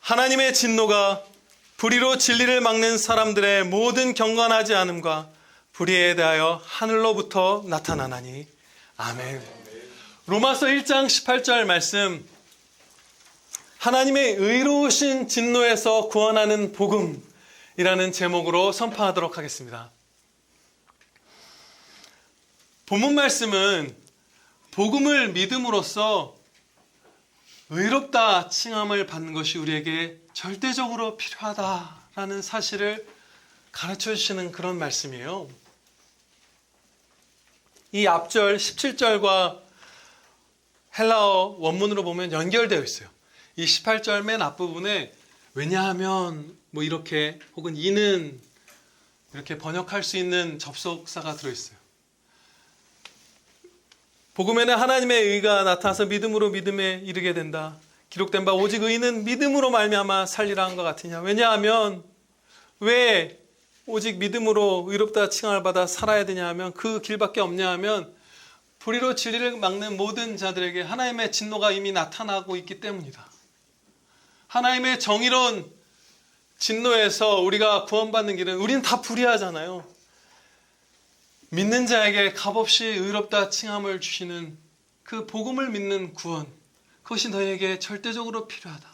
하나님의 진노가 불의로 진리를 막는 사람들의 모든 경건하지 않음과 불의에 대하여 하늘로부터 나타나나니. 아멘. 로마서 1장 18절 말씀, 하나님의 의로우신 진노에서 구원하는 복음이라는 제목으로 선포하도록 하겠습니다. 본문 말씀은 복음을 믿음으로써 의롭다 칭함을 받는 것이 우리에게 절대적으로 필요하다라는 사실을 가르쳐 주시는 그런 말씀이에요. 이 앞절 17절과 헬라어 원문으로 보면 연결되어 있어요. 이 18절 맨 앞부분에 왜냐하면 뭐 이렇게 혹은 이는 이렇게 번역할 수 있는 접속사가 들어있어요. 복음에는 하나님의 의가 나타나서 믿음으로 믿음에 이르게 된다. 기록된 바 오직 의는 믿음으로 말미암아 살리라 한 것 같으냐. 왜냐하면 왜 오직 믿음으로 의롭다 칭함을 받아 살아야 되냐 하면 그 길밖에 없냐 하면 불의로 진리를 막는 모든 자들에게 하나님의 진노가 이미 나타나고 있기 때문이다. 하나님의 정의로운 진노에서 우리가 구원받는 길은 우리는 다 불의하잖아요. 믿는 자에게 값없이 의롭다 칭함을 주시는 그 복음을 믿는 구원, 그것이 너에게 절대적으로 필요하다.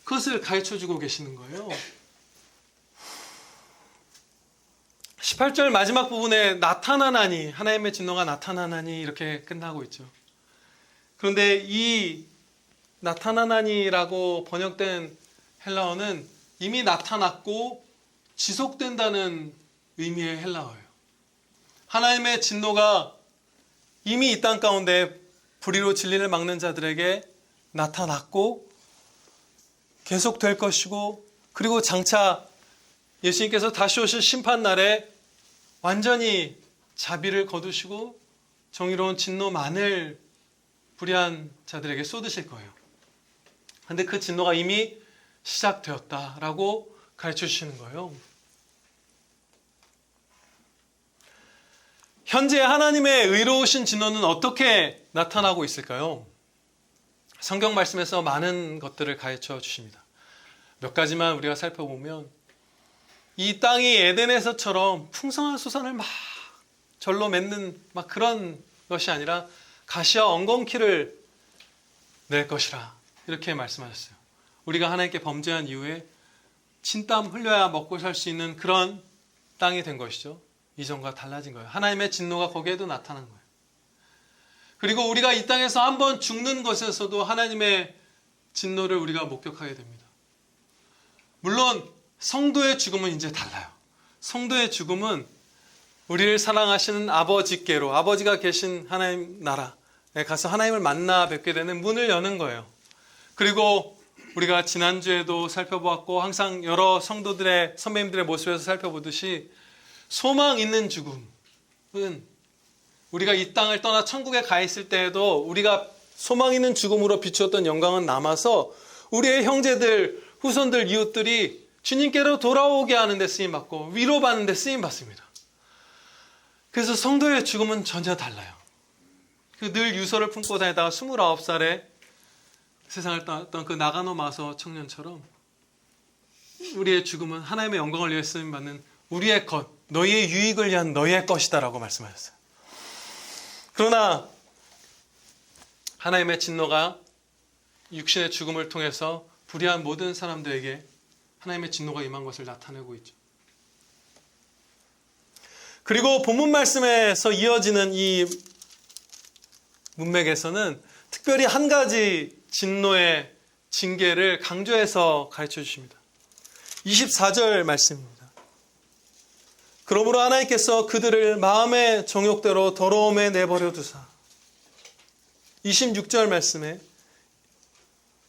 그것을 가르쳐주고 계시는 거예요. 18절 마지막 부분에 나타나나니, 하나님의 진노가 나타나나니 이렇게 끝나고 있죠. 그런데 이 나타나나니라고 번역된 헬라어는 이미 나타났고 지속된다는 의미의 헬라어예요. 하나님의 진노가 이미 이 땅 가운데 불의로 진리를 막는 자들에게 나타났고 계속될 것이고, 그리고 장차 예수님께서 다시 오실 심판날에 완전히 자비를 거두시고 정의로운 진노만을 불의한 자들에게 쏟으실 거예요. 그런데 그 진노가 이미 시작되었다라고 가르쳐 주시는 거예요. 현재 하나님의 의로우신 진노는 어떻게 나타나고 있을까요? 성경 말씀에서 많은 것들을 가르쳐 주십니다. 몇 가지만 우리가 살펴보면, 이 땅이 에덴에서처럼 풍성한 수산을 막 절로 맺는 막 그런 것이 아니라 가시와 엉겅퀴를 낼 것이라 이렇게 말씀하셨어요. 우리가 하나님께 범죄한 이후에 진땀 흘려야 먹고 살 수 있는 그런 땅이 된 것이죠. 이전과 달라진 거예요. 하나님의 진노가 거기에도 나타난 거예요. 그리고 우리가 이 땅에서 한번 죽는 것에서도 하나님의 진노를 우리가 목격하게 됩니다. 물론 성도의 죽음은 이제 달라요. 성도의 죽음은 우리를 사랑하시는 아버지께로, 아버지가 계신 하나님 나라에 가서 하나님을 만나 뵙게 되는 문을 여는 거예요. 그리고 우리가 지난주에도 살펴보았고 항상 여러 성도들의, 선배님들의 모습에서 살펴보듯이 소망 있는 죽음은 우리가 이 땅을 떠나 천국에 가 있을 때에도 우리가 소망 있는 죽음으로 비추었던 영광은 남아서 우리의 형제들, 후손들, 이웃들이 주님께로 돌아오게 하는 데 쓰임받고 위로받는 데 쓰임받습니다. 그래서 성도의 죽음은 전혀 달라요. 늘 유서를 품고 다니다가 29살에 세상을 떠났던 그 나가노 마서 청년처럼 우리의 죽음은 하나님의 영광을 위해 쓰임받는 우리의 것, 너희의 유익을 위한 너희의 것이다 라고 말씀하셨어요. 그러나 하나님의 진노가 육신의 죽음을 통해서 불의한 모든 사람들에게 하나님의 진노가 임한 것을 나타내고 있죠. 그리고 본문 말씀에서 이어지는 이 문맥에서는 특별히 한 가지 진노의 징계를 강조해서 가르쳐 주십니다. 24절 말씀입니다. 그러므로 하나님께서 그들을 마음의 정욕대로 더러움에 내버려 두사. 26절 말씀에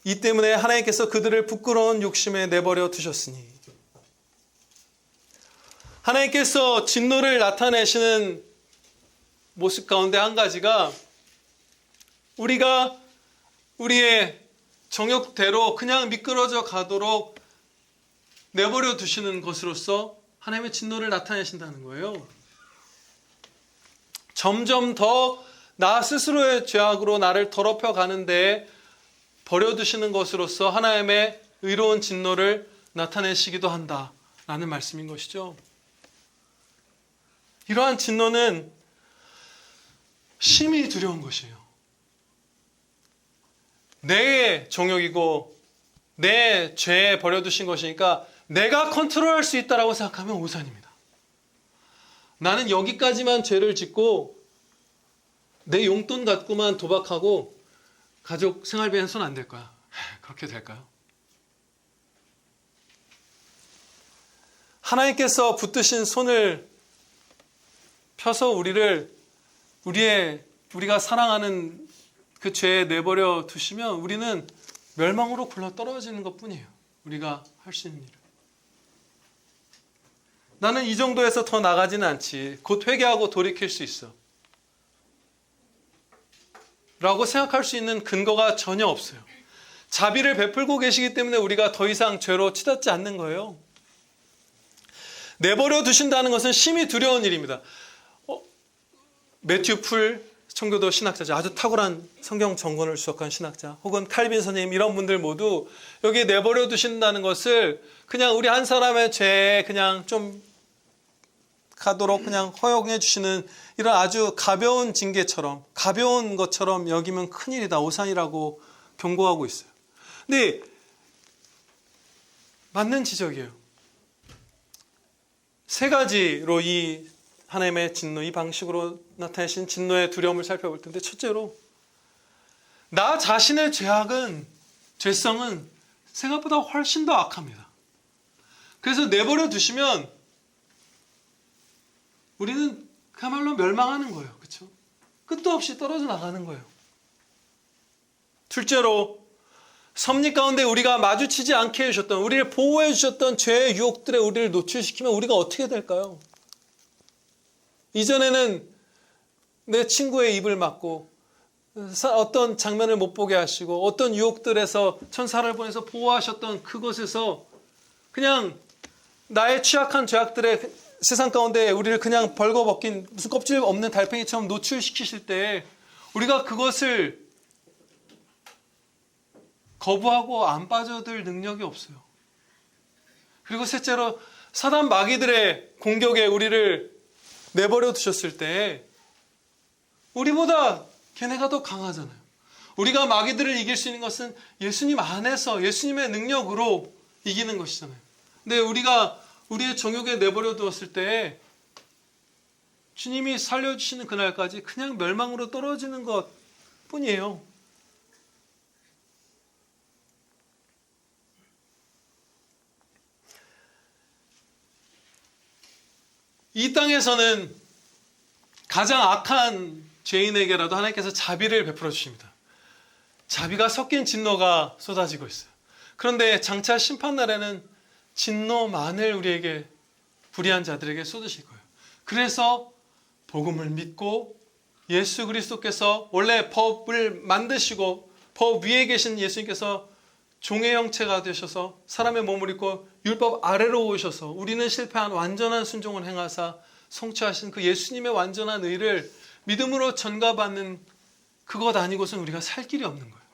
이 때문에 하나님께서 그들을 부끄러운 욕심에 내버려 두셨으니. 하나님께서 진노를 나타내시는 모습 가운데 한 가지가 우리가 우리의 정욕대로 그냥 미끄러져 가도록 내버려 두시는 것으로서 하나님의 진노를 나타내신다는 거예요. 점점 더 나 스스로의 죄악으로 나를 더럽혀 가는데 버려두시는 것으로서 하나님의 의로운 진노를 나타내시기도 한다라는 말씀인 것이죠. 이러한 진노는 심히 두려운 것이에요. 내 종욕이고 내 죄에 버려두신 것이니까 내가 컨트롤할 수 있다라고 생각하면 오산입니다. 나는 여기까지만 죄를 짓고 내 용돈 갖고만 도박하고 가족 생활비엔 손 안 댈 거야. 그렇게 될까요? 하나님께서 붙드신 손을 펴서 우리가 사랑하는 그 죄에 내버려 두시면 우리는 멸망으로 굴러 떨어지는 것 뿐이에요. 우리가 할 수 있는 일은. 나는 이 정도에서 더 나가지는 않지. 곧 회개하고 돌이킬 수 있어. 라고 생각할 수 있는 근거가 전혀 없어요. 자비를 베풀고 계시기 때문에 우리가 더 이상 죄로 치닫지 않는 거예요. 내버려 두신다는 것은 심히 두려운 일입니다. 매튜 풀 청교도 신학자죠. 아주 탁월한 성경 정권을 주석한 신학자, 혹은 칼빈 선생님, 이런 분들 모두 여기에 내버려 두신다는 것을 그냥 우리 한 사람의 죄에 그냥 좀 가도록 그냥 허용해 주시는 이런 아주 가벼운 징계처럼, 가벼운 것처럼 여기면 큰일이다, 오산이라고 경고하고 있어요. 근데 맞는 지적이에요. 세 가지로 이 하나님의 진노, 이 방식으로 나타내신 진노의 두려움을 살펴볼 텐데, 첫째로 나 자신의 죄성은 생각보다 훨씬 더 악합니다. 그래서 내버려 두시면 우리는 그야말로 멸망하는 거예요. 그렇죠? 끝도 없이 떨어져 나가는 거예요. 둘째로 섭리 가운데 우리가 마주치지 않게 해주셨던, 우리를 보호해 주셨던 죄의 유혹들에 우리를 노출시키면 우리가 어떻게 될까요? 이전에는 내 친구의 입을 막고 어떤 장면을 못 보게 하시고 어떤 유혹들에서 천사를 보내서 보호하셨던 그곳에서 그냥 나의 취약한 죄악들의 세상 가운데 우리를 그냥 벌거벗긴 무슨 껍질 없는 달팽이처럼 노출시키실 때 우리가 그것을 거부하고 안 빠져들 능력이 없어요. 그리고 셋째로 사단 마귀들의 공격에 우리를 내버려 두셨을 때 우리보다 걔네가 더 강하잖아요. 우리가 마귀들을 이길 수 있는 것은 예수님 안에서 예수님의 능력으로 이기는 것이잖아요. 근데 우리가 우리의 정욕에 내버려 두었을 때 주님이 살려주시는 그날까지 그냥 멸망으로 떨어지는 것 뿐이에요. 이 땅에서는 가장 악한 죄인에게라도 하나님께서 자비를 베풀어 주십니다. 자비가 섞인 진노가 쏟아지고 있어요. 그런데 장차 심판날에는 진노만을 우리에게, 불의한 자들에게 쏟으실 거예요. 그래서 복음을 믿고 예수 그리스도께서 원래 법을 만드시고 법 위에 계신 예수님께서 종의 형체가 되셔서 사람의 몸을 입고 율법 아래로 오셔서 우리는 실패한 완전한 순종을 행하사 성취하신 그 예수님의 완전한 의를 믿음으로 전가받는 그것 아니고선 우리가 살 길이 없는 거예요.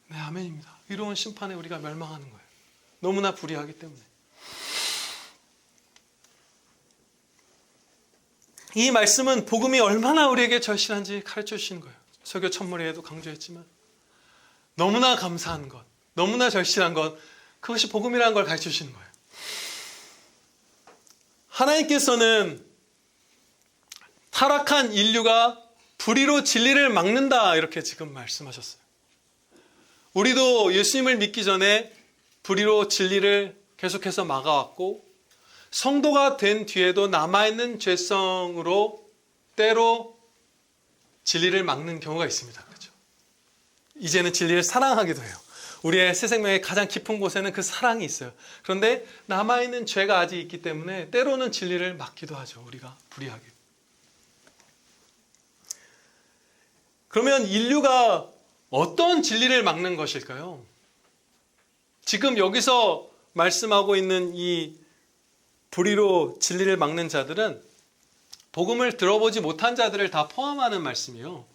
네, 아멘입니다. 의로운 심판에 우리가 멸망하는 거예요. 너무나 불의하기 때문에. 이 말씀은 복음이 얼마나 우리에게 절실한지 가르쳐 주시는 거예요. 설교 첫머리에도 강조했지만 너무나 감사한 것, 너무나 절실한 것, 그것이 복음이라는 걸 가르쳐 주시는 거예요. 하나님께서는 타락한 인류가 불의로 진리를 막는다, 이렇게 지금 말씀하셨어요. 우리도 예수님을 믿기 전에 불의로 진리를 계속해서 막아왔고 성도가 된 뒤에도 남아있는 죄성으로 때로 진리를 막는 경우가 있습니다. 그렇죠? 이제는 진리를 사랑하기도 해요. 우리의 새 생명의 가장 깊은 곳에는 그 사랑이 있어요. 그런데 남아있는 죄가 아직 있기 때문에 때로는 진리를 막기도 하죠. 우리가 불의하게. 그러면 인류가 어떤 진리를 막는 것일까요? 지금 여기서 말씀하고 있는 이 불의로 진리를 막는 자들은 복음을 들어보지 못한 자들을 다 포함하는 말씀이에요.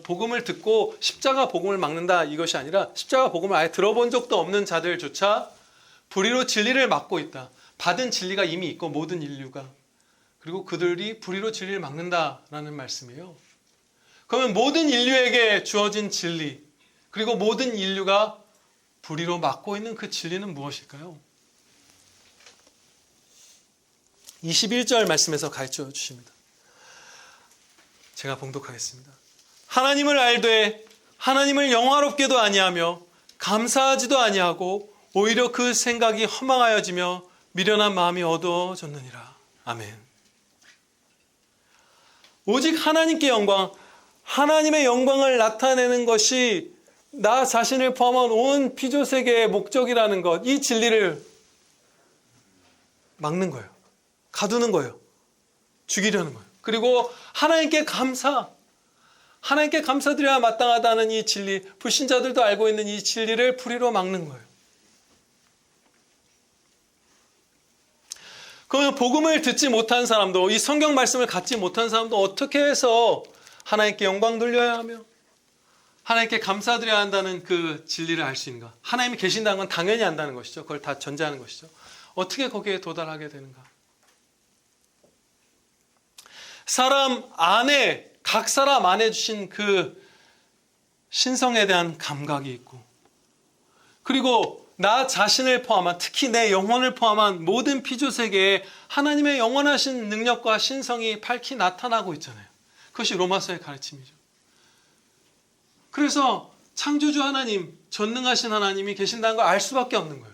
복음을 듣고 십자가 복음을 막는다 이것이 아니라 십자가 복음을 아예 들어본 적도 없는 자들조차 불의로 진리를 막고 있다. 받은 진리가 이미 있고 모든 인류가. 그리고 그들이 불의로 진리를 막는다라는 말씀이에요. 그러면 모든 인류에게 주어진 진리 그리고 모든 인류가 불의로 막고 있는 그 진리는 무엇일까요? 21절 말씀에서 가르쳐 주십니다. 제가 봉독하겠습니다. 하나님을 알되 하나님을 영화롭게도 아니하며 감사하지도 아니하고 오히려 그 생각이 허망하여지며 미련한 마음이 어두워졌느니라. 아멘. 오직 하나님께 영광, 하나님의 영광을 나타내는 것이 나 자신을 포함한 온 피조세계의 목적이라는 것, 이 진리를 막는 거예요. 가두는 거예요. 죽이려는 거예요. 그리고 하나님께 감사드려야 마땅하다는 이 진리, 불신자들도 알고 있는 이 진리를 불의로 막는 거예요. 그러면 복음을 듣지 못한 사람도, 이 성경 말씀을 갖지 못한 사람도 어떻게 해서 하나님께 영광 돌려야 하며 하나님께 감사드려야 한다는 그 진리를 알 수 있는가? 하나님이 계신다는 건 당연히 안다는 것이죠. 그걸 다 전제하는 것이죠. 어떻게 거기에 도달하게 되는가? 각 사람 안에 주신 그 신성에 대한 감각이 있고, 그리고 나 자신을 포함한, 특히 내 영혼을 포함한 모든 피조세계에 하나님의 영원하신 능력과 신성이 밝히 나타나고 있잖아요. 그것이 로마서의 가르침이죠. 그래서 창조주 하나님, 전능하신 하나님이 계신다는 걸 알 수밖에 없는 거예요.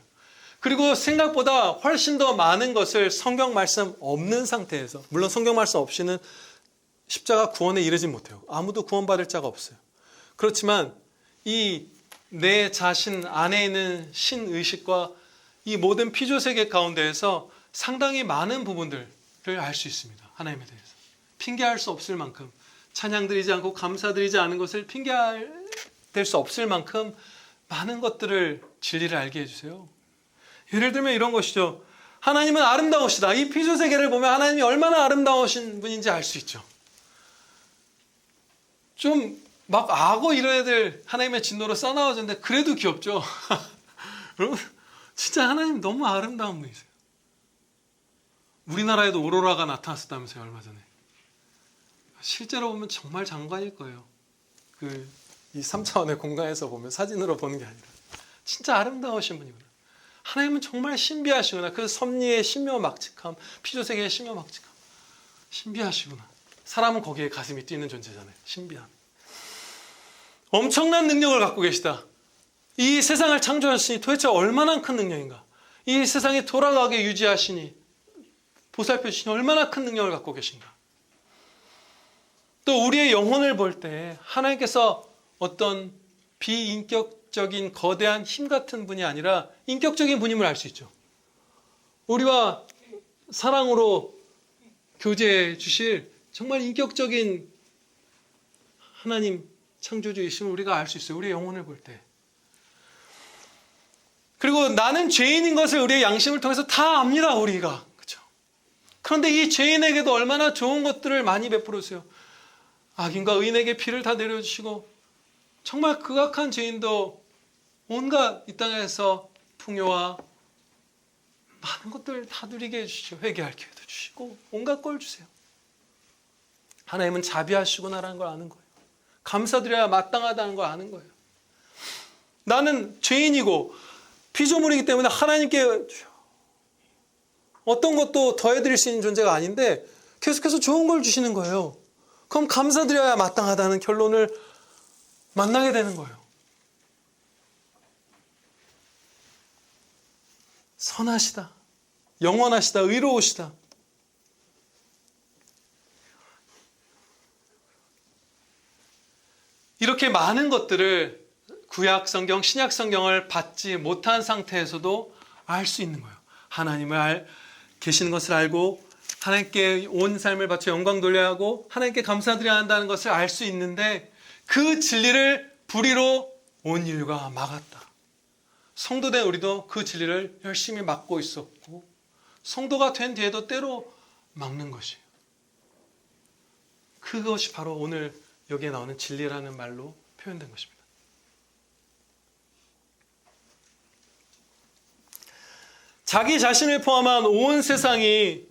그리고 생각보다 훨씬 더 많은 것을 성경 말씀 없는 상태에서, 물론 성경 말씀 없이는 십자가 구원에 이르지 못해요. 아무도 구원받을 자가 없어요. 그렇지만 이 내 자신 안에 있는 신의식과 이 모든 피조세계 가운데에서 상당히 많은 부분들을 알 수 있습니다. 하나님에 대해서. 핑계할 수 없을 만큼, 찬양드리지 않고 감사드리지 않은 것을 핑계될 수 없을 만큼 많은 것들을, 진리를 알게 해주세요. 예를 들면 이런 것이죠. 하나님은 아름다우시다. 이 피조세계를 보면 하나님이 얼마나 아름다우신 분인지 알 수 있죠. 좀 막 악어 이런 애들 하나님의 진노로 써나와졌는데 그래도 귀엽죠. 여러분 진짜 하나님 너무 아름다운 분이세요. 우리나라에도 오로라가 나타났었다면서요, 얼마 전에. 실제로 보면 정말 장관일 거예요. 이 3차원의 공간에서 보면, 사진으로 보는 게 아니라 진짜 아름다우신 분이구나. 하나님은 정말 신비하시구나. 그 섭리의 신묘막측함, 피조세계의 신묘막측함, 신비하시구나. 사람은 거기에 가슴이 뛰는 존재잖아요. 신비함. 엄청난 능력을 갖고 계시다. 이 세상을 창조하시니 도대체 얼마나 큰 능력인가. 이 세상이 돌아가게 유지하시니, 보살펴 주시니 얼마나 큰 능력을 갖고 계신가. 또 우리의 영혼을 볼 때 하나님께서 어떤 비인격적인 거대한 힘 같은 분이 아니라 인격적인 분임을 알 수 있죠. 우리와 사랑으로 교제해 주실 정말 인격적인 하나님 창조주이심을 우리가 알 수 있어요. 우리의 영혼을 볼 때. 그리고 나는 죄인인 것을 우리의 양심을 통해서 다 압니다. 우리가. 그렇죠? 그런데 이 죄인에게도 얼마나 좋은 것들을 많이 베풀어 주세요. 악인과 의인에게 피를 다 내려주시고, 정말 극악한 죄인도 온갖 이 땅에서 풍요와 많은 것들을 다 누리게 해주시죠. 회개할 기회도 주시고 온갖 걸 주세요. 하나님은 자비하시구나라는 걸 아는 거예요. 감사드려야 마땅하다는 걸 아는 거예요. 나는 죄인이고 피조물이기 때문에 하나님께 어떤 것도 더해드릴 수 있는 존재가 아닌데 계속해서 좋은 걸 주시는 거예요. 그럼 감사드려야 마땅하다는 결론을 만나게 되는 거예요. 선하시다, 영원하시다, 의로우시다. 이렇게 많은 것들을 구약 성경, 신약 성경을 받지 못한 상태에서도 알 수 있는 거예요. 하나님을 계시는 것을 알고 하나님께 온 삶을 바쳐 영광 돌려야 하고 하나님께 감사드려야 한다는 것을 알 수 있는데 그 진리를 불의로 온 인류가 막았다. 성도된 우리도 그 진리를 열심히 막고 있었고 성도가 된 뒤에도 때로 막는 것이에요. 그것이 바로 오늘 여기에 나오는 진리라는 말로 표현된 것입니다. 자기 자신을 포함한 온 세상이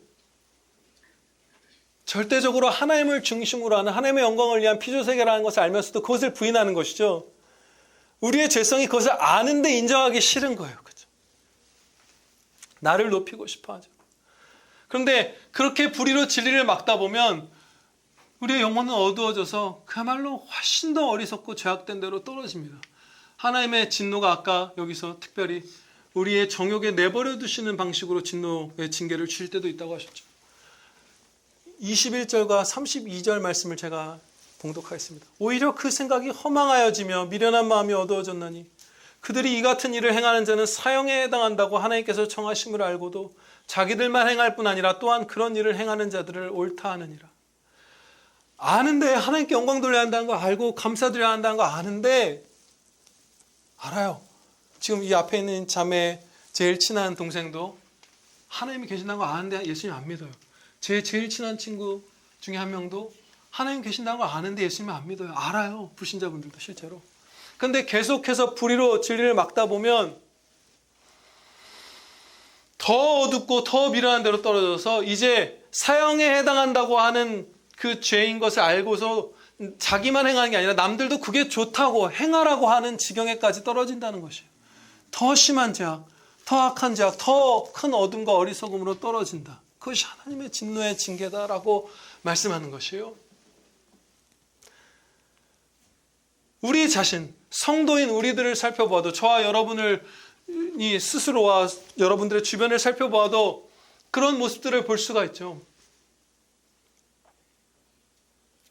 절대적으로 하나님을 중심으로 하는 하나님의 영광을 위한 피조세계라는 것을 알면서도 그것을 부인하는 것이죠. 우리의 죄성이 그것을 아는데 인정하기 싫은 거예요. 그렇죠? 나를 높이고 싶어 하죠. 그런데 그렇게 불의로 진리를 막다 보면 우리의 영혼은 어두워져서 그야말로 훨씬 더 어리석고 죄악된 대로 떨어집니다. 하나님의 진노가 아까 여기서 특별히 우리의 정욕에 내버려 두시는 방식으로 진노의 징계를 주실 때도 있다고 하셨죠. 21절과 32절 말씀을 제가 봉독하겠습니다. 오히려 그 생각이 허망하여지며 미련한 마음이 어두워졌나니 그들이 이 같은 일을 행하는 자는 사형에 해당한다고 하나님께서 정하심을 알고도 자기들만 행할 뿐 아니라 또한 그런 일을 행하는 자들을 옳다 하느니라. 아는데, 하나님께 영광 돌려야 한다는 거 알고 감사드려야 한다는 거 아는데, 알아요. 지금 이 앞에 있는 자매 제일 친한 동생도 하나님이 계신다는 거 아는데 예수님 안 믿어요. 제 제일 친한 친구 중에 한 명도 하나님 계신다는 걸 아는데 예수님 안 믿어요. 알아요. 불신자분들도 실제로. 그런데 계속해서 불의로 진리를 막다 보면 더 어둡고 더 미련한 대로 떨어져서 이제 사형에 해당한다고 하는 그 죄인 것을 알고서 자기만 행하는 게 아니라 남들도 그게 좋다고 행하라고 하는 지경에까지 떨어진다는 것이에요. 더 심한 죄악, 더 악한 죄악, 더 큰 어둠과 어리석음으로 떨어진다. 그것이 하나님의 진노의 징계다라고 말씀하는 것이에요. 우리 자신, 성도인 우리들을 살펴보아도, 저와 여러분을 스스로와 여러분들의 주변을 살펴보아도 그런 모습들을 볼 수가 있죠.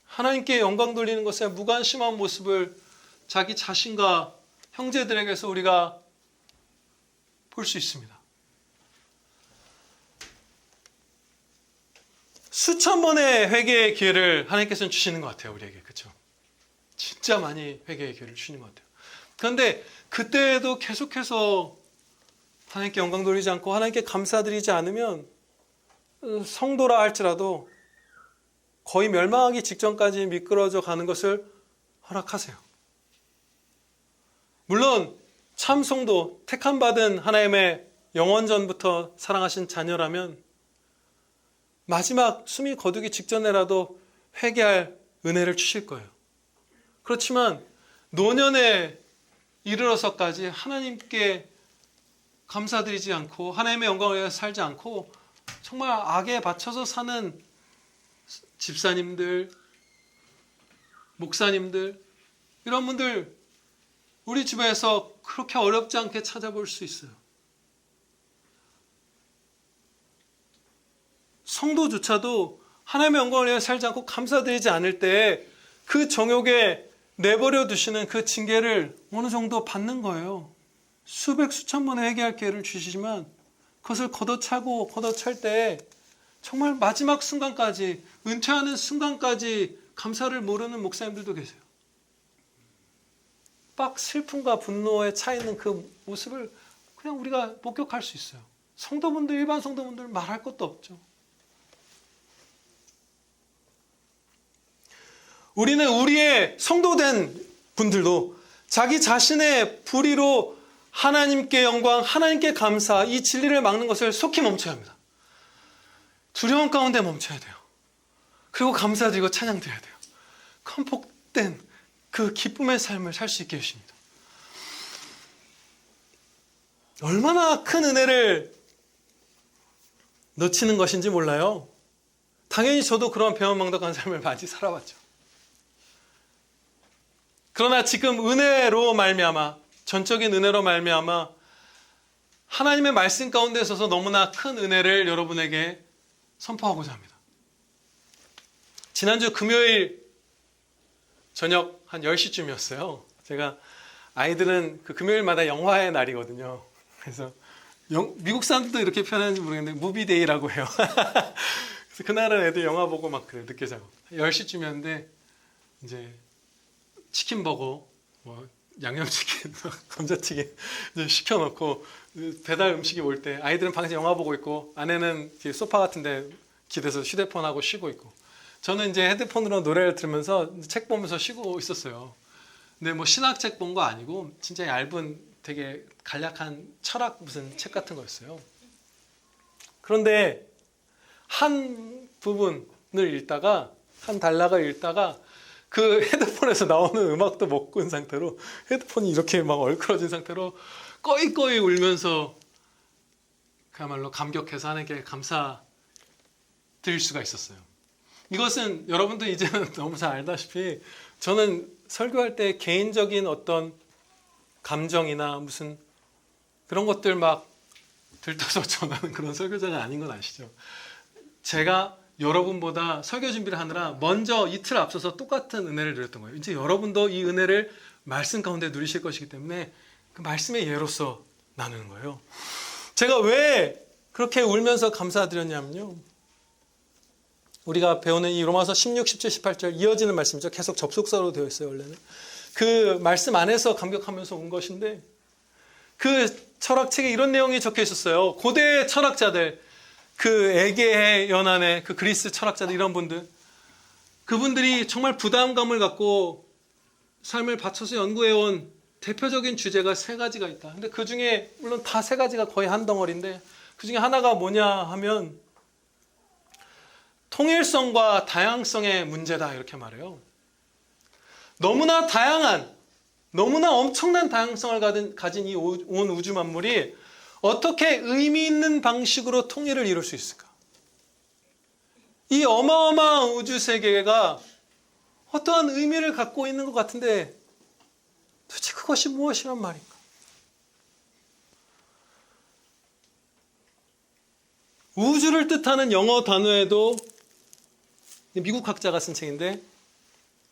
하나님께 영광 돌리는 것에 무관심한 모습을 자기 자신과 형제들에게서 우리가 볼 수 있습니다. 수천 번의 회개의 기회를 하나님께서는 주시는 것 같아요. 우리에게. 그렇죠? 진짜 많이 회개의 기회를 주시는 것 같아요. 그런데 그때에도 계속해서 하나님께 영광 돌리지 않고 하나님께 감사드리지 않으면 성도라 할지라도 거의 멸망하기 직전까지 미끄러져 가는 것을 허락하세요. 물론 참 성도, 택함받은 하나님의 영원전부터 사랑하신 자녀라면 마지막 숨이 거두기 직전에라도 회개할 은혜를 주실 거예요. 그렇지만 노년에 이르러서까지 하나님께 감사드리지 않고 하나님의 영광을 위해 살지 않고 정말 악에 받쳐서 사는 집사님들, 목사님들, 이런 분들 우리 주변에서 그렇게 어렵지 않게 찾아볼 수 있어요. 성도조차도 하나님의 영광을 위해 살지 않고 감사드리지 않을 때 그 정욕에 내버려 두시는 그 징계를 어느 정도 받는 거예요. 수백 수천 번의 회개할 기회를 주시지만 그것을 걷어차고 걷어찰 때 정말 마지막 순간까지, 은퇴하는 순간까지 감사를 모르는 목사님들도 계세요. 빡 슬픔과 분노에 차 있는 그 모습을 그냥 우리가 목격할 수 있어요. 성도분들, 일반 성도분들 말할 것도 없죠. 우리는 우리의 성도된 분들도 자기 자신의 불의로 하나님께 영광, 하나님께 감사, 이 진리를 막는 것을 속히 멈춰야 합니다. 두려움 가운데 멈춰야 돼요. 그리고 감사드리고 찬양드려야 돼요. 그럼 복된 그 기쁨의 삶을 살 수 있게 해주십니다. 얼마나 큰 은혜를 놓치는 것인지 몰라요. 당연히 저도 그런 배은망덕한 삶을 많이 살아왔죠. 그러나 지금 은혜로 말미암아, 전적인 은혜로 말미암아 하나님의 말씀 가운데 있어서 너무나 큰 은혜를 여러분에게 선포하고자 합니다. 지난주 금요일 저녁 한 10시쯤이었어요. 제가 아이들은 그 금요일마다 영화의 날이거든요. 그래서 미국 사람들도 이렇게 표현하는지 모르겠는데 무비데이라고 해요. 그래서 그날은 애들 영화 보고 막 그래, 늦게 자고 10시쯤이었는데 이제 치킨버거, 뭐 양념치킨, 감자튀김 시켜놓고 배달 음식이 올 때 아이들은 방에서 영화 보고 있고 아내는 소파 같은 데 기대서 휴대폰하고 쉬고 있고 저는 이제 헤드폰으로 노래를 들으면서 책 보면서 쉬고 있었어요. 근데 뭐 신학책 본 거 아니고 진짜 얇은 되게 간략한 철학 무슨 책 같은 거였어요. 그런데 한 부분을 읽다가 한 단락을 읽다가 그 헤드폰에서 나오는 음악도 못 끈 상태로 헤드폰이 이렇게 막 얼큰어진 상태로 꺼이꺼이 울면서 그야말로 감격해서 하나님께 감사 드릴 수가 있었어요. 이것은 여러분도 이제는 너무 잘 알다시피 저는 설교할 때 개인적인 어떤 감정이나 무슨 그런 것들 막 들떠서 전하는 그런 설교자가 아닌 건 아시죠? 제가 여러분보다 설교 준비를 하느라 먼저 이틀 앞서서 똑같은 은혜를 드렸던 거예요. 이제 여러분도 이 은혜를 말씀 가운데 누리실 것이기 때문에 그 말씀의 예로서 나누는 거예요. 제가 왜 그렇게 울면서 감사드렸냐면요. 우리가 배우는 이 로마서 16, 17, 18절 이어지는 말씀이죠. 계속 접속사로 되어 있어요, 원래는. 그 말씀 안에서 감격하면서 온 것인데 그 철학책에 이런 내용이 적혀 있었어요. 고대 철학자들, 그 에게의 연안의 그 그리스 철학자들 이런 분들, 그분들이 정말 부담감을 갖고 삶을 바쳐서 연구해온 대표적인 주제가 세 가지가 있다. 근데 그 중에 물론 다 세 가지가 거의 한 덩어리인데 그 중에 하나가 뭐냐 하면 통일성과 다양성의 문제다 이렇게 말해요. 너무나 다양한, 너무나 엄청난 다양성을 가진 이 온 우주 만물이 어떻게 의미 있는 방식으로 통일을 이룰 수 있을까? 이 어마어마한 우주 세계가 어떠한 의미를 갖고 있는 것 같은데 도대체 그것이 무엇이란 말인가? 우주를 뜻하는 영어 단어에도 미국 학자가 쓴 책인데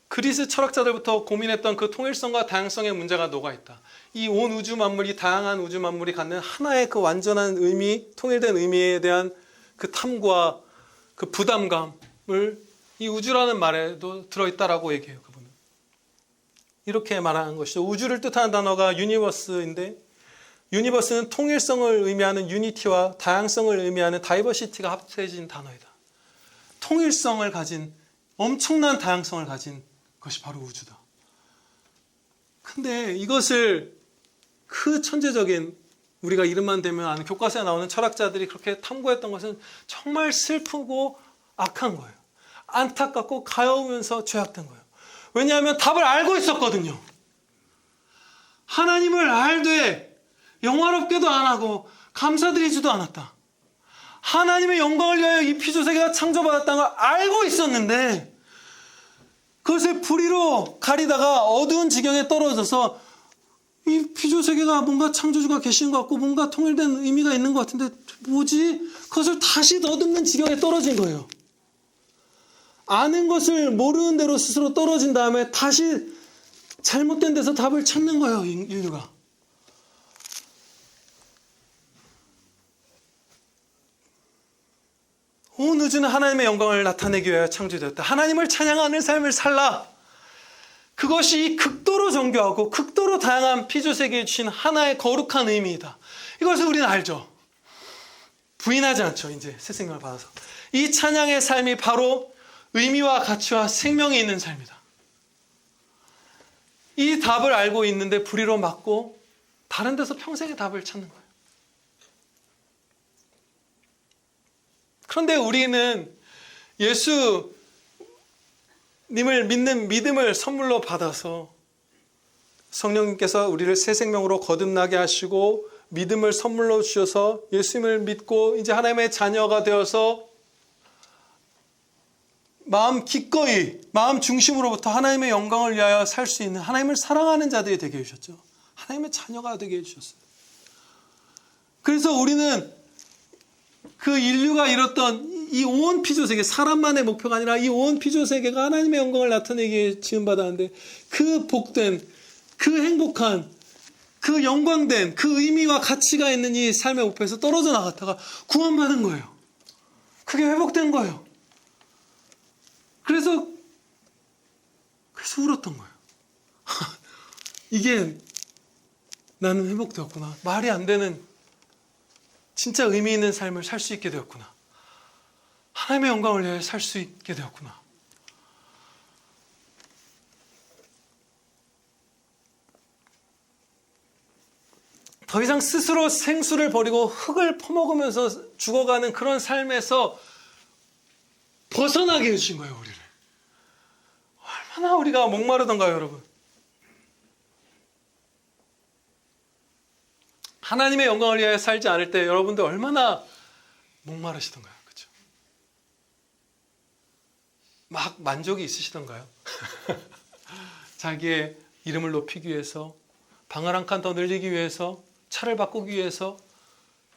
그리스 철학자들부터 고민했던 그 통일성과 다양성의 문제가 녹아있다. 이 온 우주 만물이 다양한 우주 만물이 갖는 하나의 그 완전한 의미, 통일된 의미에 대한 그 탐구와 그 부담감을 이 우주라는 말에도 들어있다라고 얘기해요. 그분은. 이렇게 말하는 것이죠. 우주를 뜻하는 단어가 유니버스인데 유니버스는 통일성을 의미하는 유니티와 다양성을 의미하는 다이버시티가 합쳐진 단어이다. 통일성을 가진 엄청난 다양성을 가진 것이 바로 우주다. 근데 이것을 그 천재적인 우리가 이름만 대면 아는 교과서에 나오는 철학자들이 그렇게 탐구했던 것은 정말 슬프고 악한 거예요. 안타깝고 가여우면서 죄악된 거예요. 왜냐하면 답을 알고 있었거든요. 하나님을 알되 영화롭게도 안 하고 감사드리지도 않았다. 하나님의 영광을 위하여 이 피조세계가 창조받았다는 걸 알고 있었는데 그것을 불의로 가리다가 어두운 지경에 떨어져서 이 피조세계가 뭔가 창조주가 계신 것 같고 뭔가 통일된 의미가 있는 것 같은데 뭐지? 그것을 다시 더듬는 지경에 떨어진 거예요. 아는 것을 모르는 대로 스스로 떨어진 다음에 다시 잘못된 데서 답을 찾는 거예요. 인류가. 온 우주는 하나님의 영광을 나타내기 위하여 창조되었다. 하나님을 찬양하는 삶을 살라. 그것이 극도로 정교하고 극도로 다양한 피조세계에 주신 하나의 거룩한 의미이다. 이것을 우리는 알죠. 부인하지 않죠. 이제 새 생명을 받아서. 이 찬양의 삶이 바로 의미와 가치와 생명이 있는 삶이다. 이 답을 알고 있는데 불의로 막고 다른 데서 평생의 답을 찾는 거예요. 그런데 우리는 예수님을 믿는 믿음을 선물로 받아서 성령님께서 우리를 새 생명으로 거듭나게 하시고 믿음을 선물로 주셔서 예수님을 믿고 이제 하나님의 자녀가 되어서 마음 기꺼이 마음 중심으로부터 하나님의 영광을 위하여 살 수 있는 하나님을 사랑하는 자들이 되게 해주셨죠. 하나님의 자녀가 되게 해주셨어요. 그래서 우리는 그 인류가 이뤘던 이 온 피조세계, 사람만의 목표가 아니라 이 온 피조세계가 하나님의 영광을 나타내기에 지음받았는데 그 복된, 그 행복한, 그 영광된, 그 의미와 가치가 있는 이 삶의 목표에서 떨어져 나갔다가 구원받은 거예요. 그게 회복된 거예요. 그래서 울었던 거예요. 이게 나는 회복되었구나. 말이 안 되는 진짜 의미 있는 삶을 살 수 있게 되었구나. 하나님의 영광을 위해 살 수 있게 되었구나. 더 이상 스스로 생수를 버리고 흙을 퍼먹으면서 죽어가는 그런 삶에서 벗어나게 해주신 거예요, 우리를. 얼마나 우리가 목마르던가요, 여러분. 하나님의 영광을 위하여 살지 않을 때 여러분들 얼마나 목마르시던가요, 그렇죠? 막 만족이 있으시던가요? 자기의 이름을 높이기 위해서, 방을 한 칸 더 늘리기 위해서, 차를 바꾸기 위해서,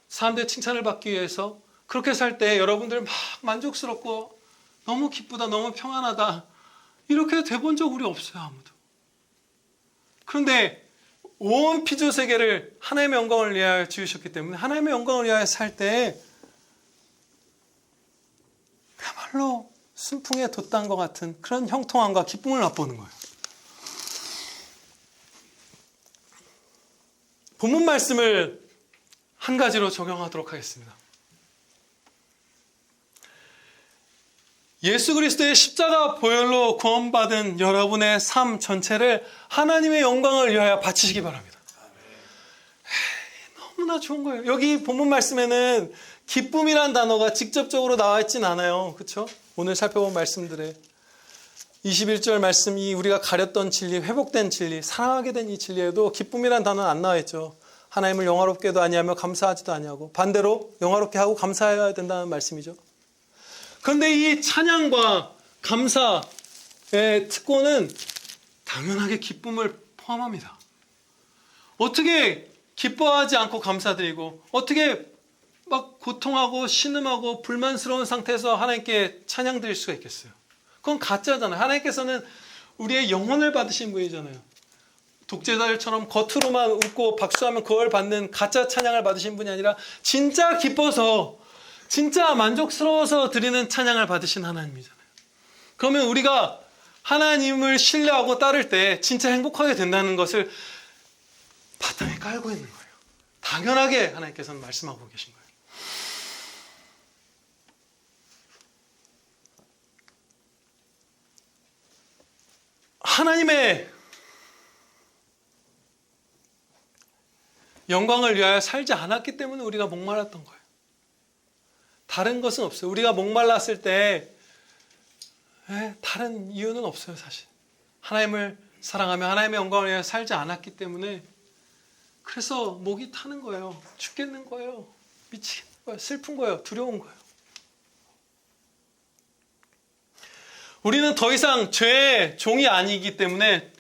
사람들의 칭찬을 받기 위해서 그렇게 살 때 여러분들 막 만족스럽고 너무 기쁘다, 너무 평안하다 이렇게 돼본 적 우리 없어요, 아무도. 그런데 온 피조 세계를 하나님의 영광을 위하여 지으셨기 때문에 하나님의 영광을 위하여 살 때 그야말로 순풍에 돛단 것 같은 그런 형통함과 기쁨을 맛보는 거예요. 본문 말씀을 한 가지로 적용하도록 하겠습니다. 예수 그리스도의 십자가 보혈로 구원받은 여러분의 삶 전체를 하나님의 영광을 위하여 바치시기 바랍니다. 너무나 좋은 거예요. 여기 본문 말씀에는 기쁨이란 단어가 직접적으로 나와 있진 않아요. 그렇죠? 오늘 살펴본 말씀들에 21절 말씀이 우리가 가렸던 진리, 회복된 진리, 사랑하게 된 이 진리에도 기쁨이란 단어는 안 나와 있죠. 하나님을 영화롭게도 아니하며 감사하지도 아니하고 반대로 영화롭게 하고 감사해야 된다는 말씀이죠. 그런데 이 찬양과 감사의 특권은 당연하게 기쁨을 포함합니다. 어떻게 기뻐하지 않고 감사드리고 어떻게 막 고통하고 신음하고 불만스러운 상태에서 하나님께 찬양 드릴 수가 있겠어요? 그건 가짜잖아요. 하나님께서는 우리의 영혼을 받으신 분이잖아요. 독재자들처럼 겉으로만 웃고 박수하면 그걸 받는 가짜 찬양을 받으신 분이 아니라 진짜 기뻐서 진짜 만족스러워서 드리는 찬양을 받으신 하나님이잖아요. 그러면 우리가 하나님을 신뢰하고 따를 때 진짜 행복하게 된다는 것을 바탕에 깔고 있는 거예요. 당연하게 하나님께서는 말씀하고 계신 거예요. 하나님의 영광을 위하여 살지 않았기 때문에 우리가 목말랐던 거예요. 다른 것은 없어요. 우리가 목말랐을 때 다른 이유는 없어요, 사실. 하나님을 사랑하며 하나님의 영광을 위하여 살지 않았기 때문에 그래서 목이 타는 거예요. 죽겠는 거예요. 미치겠는 거예요. 슬픈 거예요. 두려운 거예요. 우리는 더 이상 죄의 종이 아니기 때문에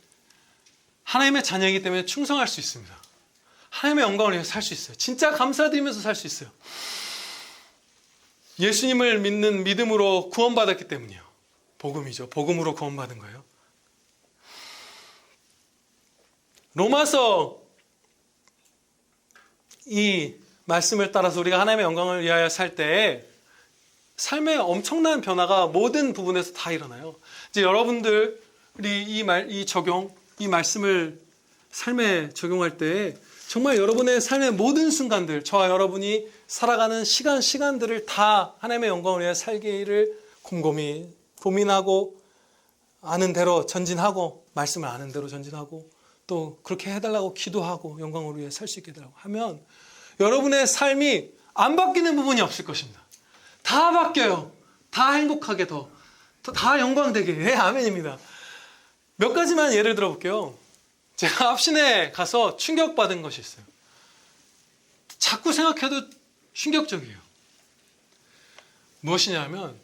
하나님의 자녀이기 때문에 충성할 수 있습니다. 하나님의 영광을 위해 살 수 있어요. 진짜 감사드리면서 살 수 있어요. 예수님을 믿는 믿음으로 구원받았기 때문이요. 복음이죠. 복음으로 구원받은 거예요. 로마서 이 말씀을 따라서 우리가 하나님의 영광을 위하여 살 때 삶의 엄청난 변화가 모든 부분에서 다 일어나요. 이제 여러분들이 이 말씀을 삶에 적용할 때 정말 여러분의 삶의 모든 순간들, 저와 여러분이 살아가는 시간들을 다 하나님의 영광을 위해 살기를 곰곰이 고민하고 아는 대로 전진하고 말씀을 아는 대로 전진하고 또 그렇게 해달라고 기도하고 영광을 위해 살 수 있게 해달라고 하면 여러분의 삶이 안 바뀌는 부분이 없을 것입니다. 다 바뀌어요. 다 행복하게 다 영광되게. 아멘입니다. 몇 가지만 예를 들어볼게요. 제가 합신에 가서 충격받은 것이 있어요. 자꾸 생각해도 충격적이에요. 무엇이냐면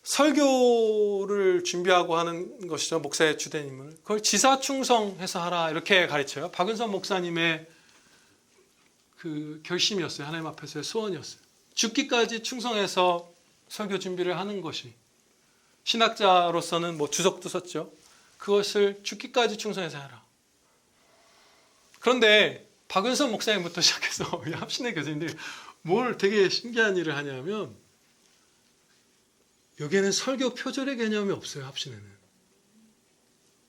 설교를 준비하고 하는 것이죠. 목사의 주된 임무를. 그걸 지사충성해서 하라 이렇게 가르쳐요. 박은선 목사님의 그 결심이었어요. 하나님 앞에서의 소원이었어요. 죽기까지 충성해서 설교 준비를 하는 것이 신학자로서는 주석도 썼죠. 그것을 죽기까지 충성해서 하라. 그런데 박은선 목사님부터 시작해서 합신의 교수님들이 뭘 되게 신기한 일을 하냐면 여기에는 설교 표절의 개념이 없어요. 합신에는.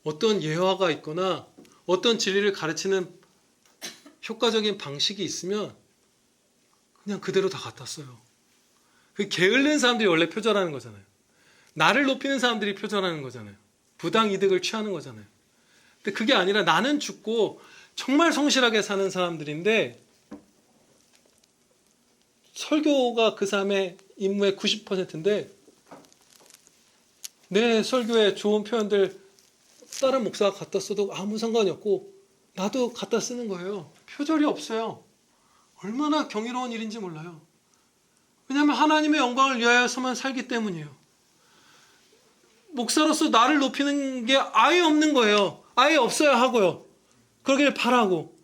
어떤 예화가 있거나 어떤 진리를 가르치는 효과적인 방식이 있으면 그냥 그대로 다 갖다 써요. 그 게을른 사람들이 원래 표절하는 거잖아요. 나를 높이는 사람들이 표절하는 거잖아요. 부당 이득을 취하는 거잖아요. 근데 그게 아니라 나는 죽고 정말 성실하게 사는 사람들인데 설교가 그 사람의 임무의 90%인데 내 설교에 좋은 표현들 다른 목사가 갖다 써도 아무 상관이 없고 나도 갖다 쓰는 거예요. 표절이 없어요. 얼마나 경이로운 일인지 몰라요. 왜냐하면 하나님의 영광을 위하여서만 살기 때문이에요. 목사로서 나를 높이는 게 아예 없는 거예요. 아예 없어야 하고요. 그러길 바라고.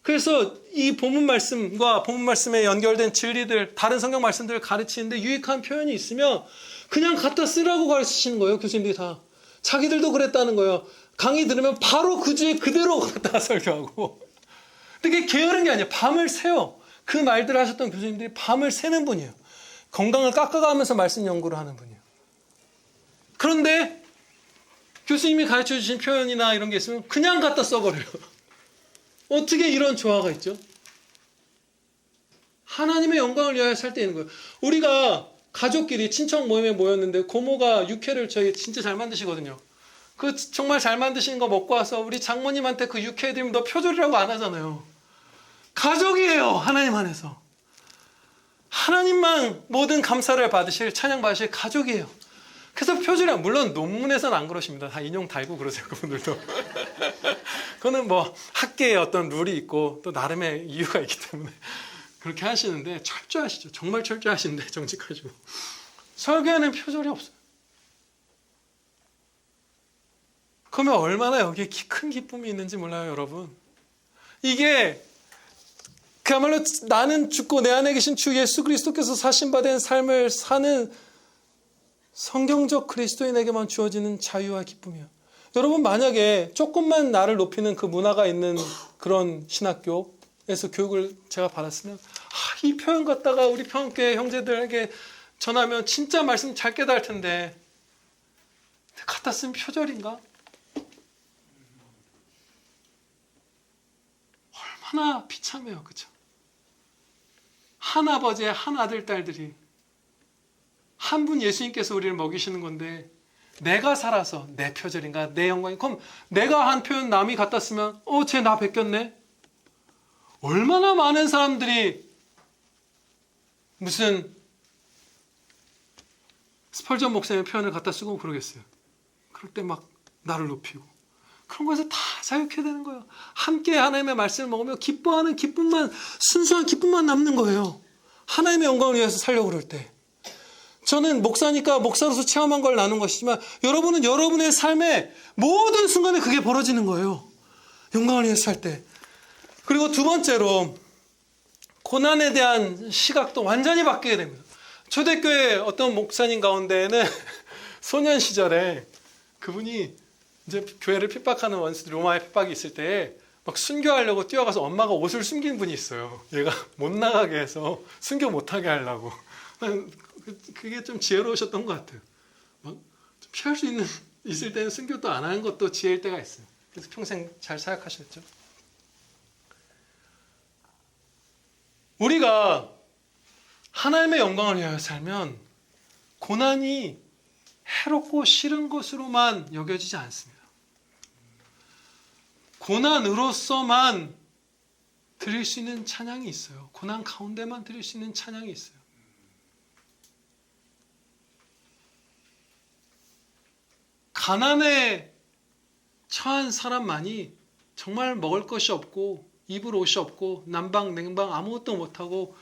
그래서 이 본문 말씀과 본문 말씀에 연결된 진리들, 다른 성경 말씀들을 가르치는데 유익한 표현이 있으면 그냥 갖다 쓰라고 가르치시는 거예요. 교수님들이 다. 자기들도 그랬다는 거예요. 강의 들으면 바로 그 주에 그대로 갖다가 설교하고. 근데 그게 게으른 게 아니에요. 밤을 새요. 그 말들을 하셨던 교수님들이 밤을 새는 분이에요. 건강을 깎아가면서 말씀 연구를 하는 분이에요. 그런데 교수님이 가르쳐 주신 표현이나 이런 게 있으면 그냥 갖다 써버려요. 어떻게 이런 조화가 있죠? 하나님의 영광을 위하여 살 때 있는 거예요. 우리가 가족끼리 친척 모임에 모였는데 고모가 육회를 저희 진짜 잘 만드시거든요. 그 정말 잘 만드시는 거 먹고 와서 우리 장모님한테 그 육회 해드리면 너 표절이라고 안 하잖아요. 가족이에요. 하나님 안에서. 하나님만 모든 감사를 받으실, 찬양 받으실 가족이에요. 그래서 표절이, 물론 논문에서는 안 그러십니다. 다 인용 달고 그러세요. 그분들도. 그거는 뭐 학계에 어떤 룰이 있고 또 나름의 이유가 있기 때문에 그렇게 하시는데 철저하시죠. 정말 철저하신데 정직하시고. 설교에는 표절이 없어요. 그러면 얼마나 여기에 큰 기쁨이 있는지 몰라요, 여러분. 이게 그야말로 나는 죽고 내 안에 계신 주 예수 그리스도께서 사신받은 삶을 사는 성경적 그리스도인에게만 주어지는 자유와 기쁨이에요. 여러분, 만약에 조금만 나를 높이는 그 문화가 있는 그런 신학교에서 교육을 제가 받았으면 이 표현 갖다가 우리 평교회 형제들에게 전하면 진짜 말씀 잘 깨달을 텐데 갖다 쓰면 표절인가? 얼마나 비참해요. 그렇죠? 한 아버지의 한 아들, 딸들이 한 분 예수님께서 우리를 먹이시는 건데 내가 살아서 내 표절인가? 내 영광이? 그럼 내가 한 표현 남이 갖다 쓰면 쟤 나 베꼈네? 얼마나 많은 사람들이 무슨 스펄전 목사님의 표현을 갖다 쓰고 그러겠어요. 그럴 때 막 나를 높이고 그런 거에서 다 자유케 되는 거예요. 함께 하나님의 말씀을 먹으며 기뻐하는 기쁨만, 순수한 기쁨만 남는 거예요. 하나님의 영광을 위해서 살려고 그럴 때. 저는 목사니까 목사로서 체험한 걸 나눈 것이지만 여러분은 여러분의 삶의 모든 순간에 그게 벌어지는 거예요. 영광을 위해서 살 때. 그리고 두 번째로 고난에 대한 시각도 완전히 바뀌게 됩니다. 초대교회 어떤 목사님 가운데에는 소년 시절에 그분이 이제 교회를 핍박하는 원수들, 로마의 핍박이 있을 때 막 순교하려고 뛰어가서 엄마가 옷을 숨긴 분이 있어요. 얘가 못 나가게 해서 순교 못하게 하려고. 그게 좀 지혜로우셨던 것 같아요. 좀 피할 수 있을 때는 순교도 안 하는 것도 지혜일 때가 있어요. 그래서 평생 잘 사역하셨죠. 우리가 하나님의 영광을 위하여 살면 고난이 해롭고 싫은 것으로만 여겨지지 않습니다. 고난으로서만 드릴 수 있는 찬양이 있어요. 고난 가운데만 드릴 수 있는 찬양이 있어요. 가난에 처한 사람만이 정말 먹을 것이 없고 입을 옷이 없고 난방 냉방 아무것도 못하고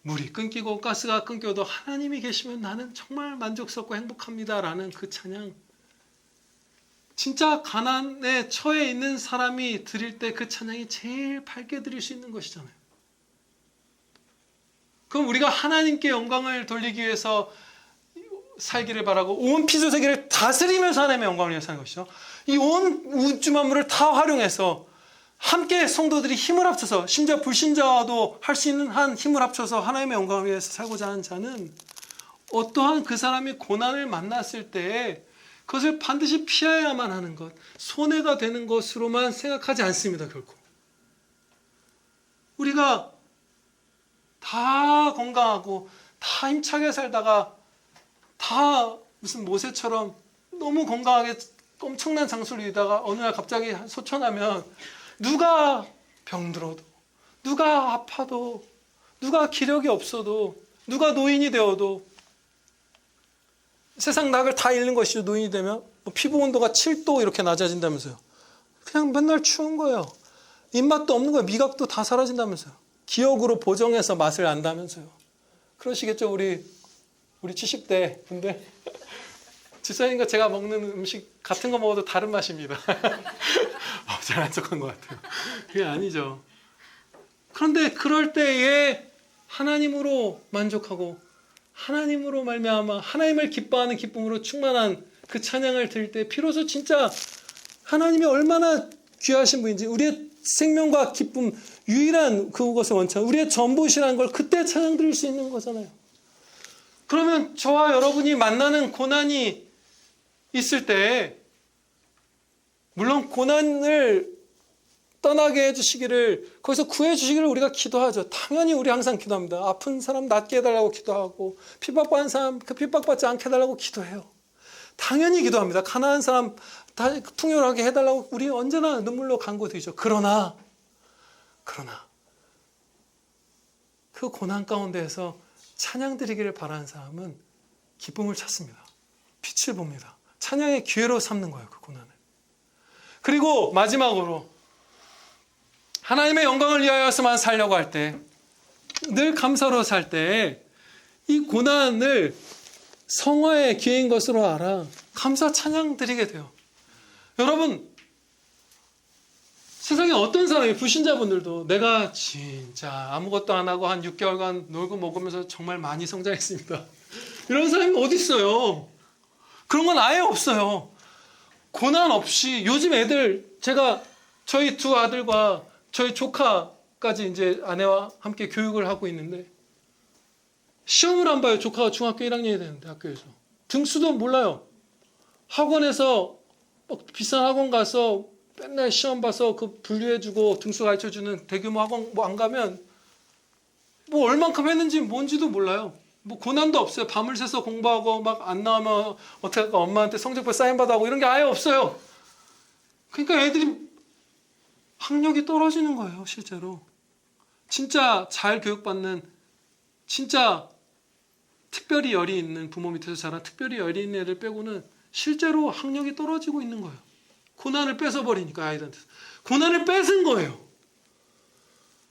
물이 끊기고 가스가 끊겨도 하나님이 계시면 나는 정말 만족스럽고 행복합니다 라는 그 찬양, 진짜 가난에 처해 있는 사람이 드릴 때 그 찬양이 제일 밝게 드릴 수 있는 것이잖아요. 그럼 우리가 하나님께 영광을 돌리기 위해서 살기를 바라고 온 피조세계를 다스리면서 하나님의 영광을 위해서 사는 것이죠. 이 온 우주 만물을 다 활용해서 함께 성도들이 힘을 합쳐서, 심지어 불신자와도 할 수 있는 한 힘을 합쳐서 하나님의 영광을 위해서 살고자 하는 자는 어떠한 그 사람이 고난을 만났을 때 그것을 반드시 피해야만 하는 것, 손해가 되는 것으로만 생각하지 않습니다. 결코. 우리가 다 건강하고 다 힘차게 살다가 다 무슨 모세처럼 너무 건강하게 엄청난 장수를 이루다가 어느 날 갑자기 소천하면 누가 병들어도, 누가 아파도, 누가 기력이 없어도, 누가 노인이 되어도, 세상 낙을 다 잃는 것이죠. 노인이 되면 피부 온도가 7도 이렇게 낮아진다면서요. 그냥 맨날 추운 거예요. 입맛도 없는 거예요. 미각도 다 사라진다면서요. 기억으로 보정해서 맛을 안다면서요. 그러시겠죠, 우리 70대 분들. 집사님과 제가 먹는 음식 같은 거 먹어도 다른 맛입니다. 잘난 척한 것 같아요. 그게 아니죠. 그런데 그럴 때에 하나님으로 만족하고 하나님으로 말미암아 하나님을 기뻐하는 기쁨으로 충만한 그 찬양을 들을 때 비로소 진짜 하나님이 얼마나 귀하신 분인지, 우리의 생명과 기쁨, 유일한 그것을 원천, 우리의 전부시라는 걸 그때 찬양 드릴 수 있는 거잖아요. 그러면 저와 여러분이 만나는 고난이 있을 때, 물론 고난을 떠나게 해주시기를, 거기서 구해주시기를 우리가 기도하죠. 당연히 우리 항상 기도합니다. 아픈 사람 낫게 해달라고 기도하고, 핍박받는 사람 그 핍박받지 않게 해달라고 기도해요. 당연히 기도합니다. 가난한 사람 다 풍요하게 해달라고 우리 언제나 눈물로 간구드리죠. 그러나 그 고난 가운데에서 찬양 드리기를 바라는 사람은 기쁨을 찾습니다. 빛을 봅니다. 찬양의 기회로 삼는 거예요, 그 고난을. 그리고 마지막으로 하나님의 영광을 위하여서만 살려고 할 때, 늘 감사로 살 때 이 고난을 성화의 기회인 것으로 알아 감사 찬양 드리게 돼요. 여러분, 세상에 어떤 사람이, 불신자분들도 내가 진짜 아무것도 안 하고 한 6개월간 놀고 먹으면서 정말 많이 성장했습니다, 이런 사람이 어디 있어요? 그런 건 아예 없어요. 고난 없이, 요즘 애들, 제가 저희 두 아들과 저희 조카까지 이제 아내와 함께 교육을 하고 있는데 시험을 안 봐요. 조카가 중학교 1학년이 되는데 학교에서 등수도 몰라요. 학원에서 비싼 학원 가서 맨날 시험 봐서 그 분류해주고 등수 가르쳐주는 대규모 학원 뭐 안 가면 뭐 얼만큼 했는지 뭔지도 몰라요. 뭐 고난도 없어요. 밤을 새서 공부하고 막 안 나오면 어떻게 할까, 엄마한테 성적표 사인받아하고 이런 게 아예 없어요. 그러니까 애들이 학력이 떨어지는 거예요, 실제로. 진짜 잘 교육받는, 진짜 특별히 열이 있는 부모 밑에서 자란 특별히 열이 있는 애들 빼고는 실제로 학력이 떨어지고 있는 거예요. 고난을 뺏어버리니까 아이들한테. 고난을 뺏은 거예요.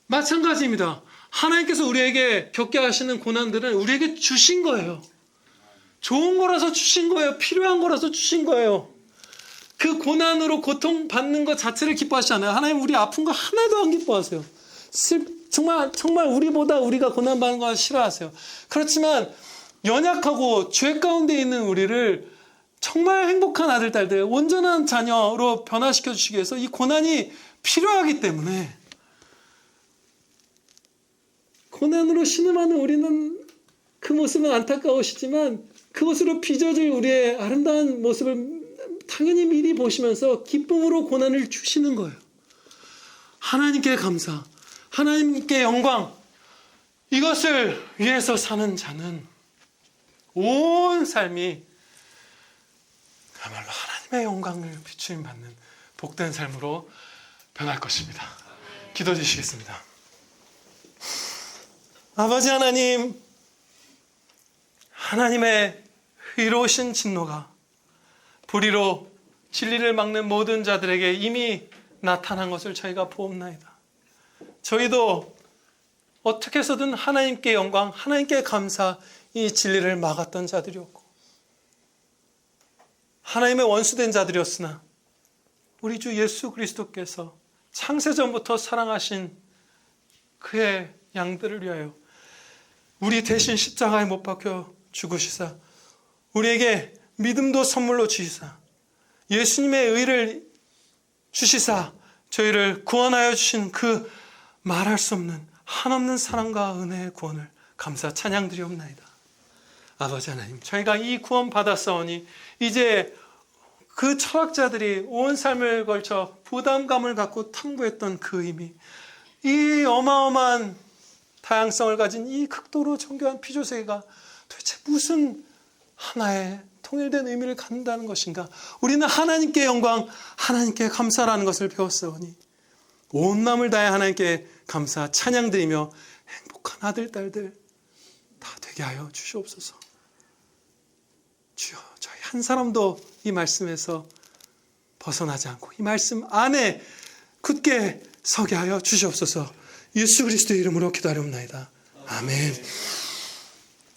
마찬가지입니다. 하나님께서 우리에게 겪게 하시는 고난들은 우리에게 주신 거예요. 좋은 거라서 주신 거예요. 필요한 거라서 주신 거예요. 그 고난으로 고통받는 것 자체를 기뻐하시지 않아요. 하나님 우리 아픈 거 하나도 안 기뻐하세요. 정말 우리보다 우리가 고난받는 걸 싫어하세요. 그렇지만 연약하고 죄 가운데 있는 우리를 정말 행복한 아들, 딸들, 온전한 자녀로 변화시켜 주시기 위해서 이 고난이 필요하기 때문에, 고난으로 신음하는 우리는 그 모습은 안타까우시지만 그것으로 빚어질 우리의 아름다운 모습을 당연히 미리 보시면서 기쁨으로 고난을 주시는 거예요. 하나님께 감사, 하나님께 영광, 이것을 위해서 사는 자는 온 삶이 그야말로 하나님의 영광을 비추임 받는 복된 삶으로 변할 것입니다. 기도해 주시겠습니다. 아버지 하나님, 하나님의 의로우신 진노가 불의로 진리를 막는 모든 자들에게 이미 나타난 것을 저희가 보옵나이다. 저희도 어떻게 해서든 하나님께 영광, 하나님께 감사, 이 진리를 막았던 자들이었고 하나님의 원수된 자들이었으나 우리 주 예수 그리스도께서 창세전부터 사랑하신 그의 양들을 위하여 우리 대신 십자가에 못 박혀 죽으시사 우리에게 믿음도 선물로 주시사 예수님의 의를 주시사 저희를 구원하여 주신 그 말할 수 없는 한없는 사랑과 은혜의 구원을 감사 찬양드리옵나이다. 아버지 하나님, 저희가 이 구원 받았사오니 이제 그 철학자들이 온 삶을 걸쳐 부담감을 갖고 탐구했던 그 의미, 이 어마어마한 다양성을 가진 이 극도로 정교한 피조세계가 도대체 무슨 하나의 통일된 의미를 갖는다는 것인가? 우리는 하나님께 영광, 하나님께 감사라는 것을 배웠사오니 온 마음을 다해 하나님께 감사 찬양드리며 행복한 아들 딸들 다 되게 하여 주시옵소서. 주여, 저희 한 사람도 이 말씀에서 벗어나지 않고 이 말씀 안에 굳게 서게 하여 주시옵소서. 예수 그리스도의 이름으로 기도하옵나이다. 아멘.